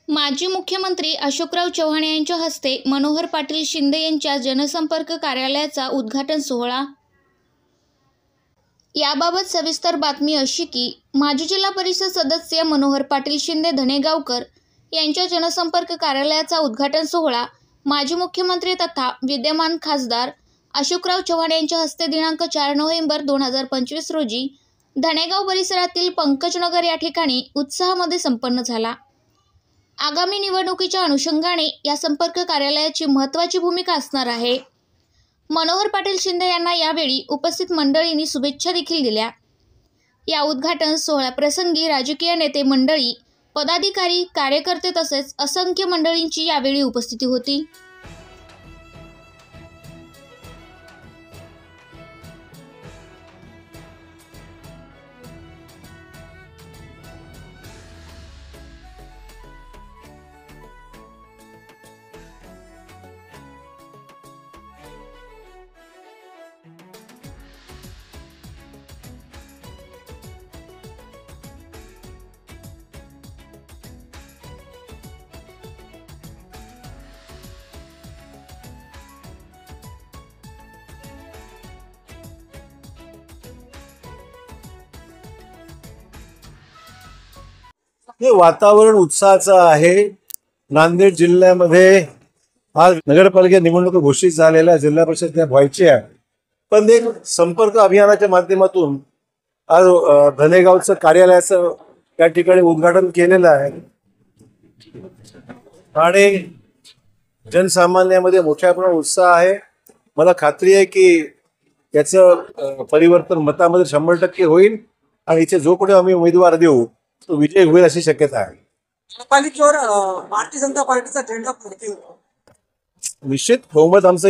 माजी मुख्यमंत्री अशोकराव चव्हाण यांच्या हस्ते मनोहर पाटील शिंदे यांच्या जनसंपर्क कार्यालयाचा उद्घाटन सोहळा। याबाबत सविस्तर बातमी अशी की माजी जिल्हा परिषद सदस्य मनोहर पाटील शिंदे धनेगावकर यांच्या जनसंपर्क कार्यालयाचा उद्घाटन सोहळा माजी मुख्यमंत्री तथा विद्यमान खासदार अशोकराव चव्हाण यांच्या हस्ते दिनांक 4 नोव्हेंबर 2025 रोजी धनेगाव परिसरातील पंकजनगर या ठिकाणी उत्साहामध्ये संपन्न झाला। आगामी निवडणुकीच्या अनुषंगाने या संपर्क कार्यालयाची महत्त्वाची भूमिका असणार आहे। मनोहर पाटील शिंदे यांना यावेळी उपस्थित मंडळींनी शुभेच्छा देखील दिल्या। या उद्घाटन सोहळ्याप्रसंगी राजकीय नेते मंडळी, पदाधिकारी, कार्यकर्ते तसेच असंख्य मंडळींची यावेळी उपस्थिती होती। हे वातावरण उत्साहाचं आहे। नांदेड जिल्ह्यामध्ये आज नगरपालिका निवडणूक घोषित झालेल्या जिल्हा परिषद व्हायची आहे, पण एक संपर्क अभियानाच्या माध्यमातून आज धनेगावचं कार्यालयाचं त्या ठिकाणी उद्घाटन केलेलं आहे आणि जनसामान्यामध्ये मोठ्या प्रमाणात उत्साह आहे। मला खात्री आहे की याचं परिवर्तन मतामध्ये 100% होईल आणि इथे जो कोणी आम्ही उमेदवार देऊ तो विजय होईल अशी शक्यता आहे। पालिकेवर भारतीय जनता पार्टीचा झेंडा फडकेल, निश्चित बहुमत आमचं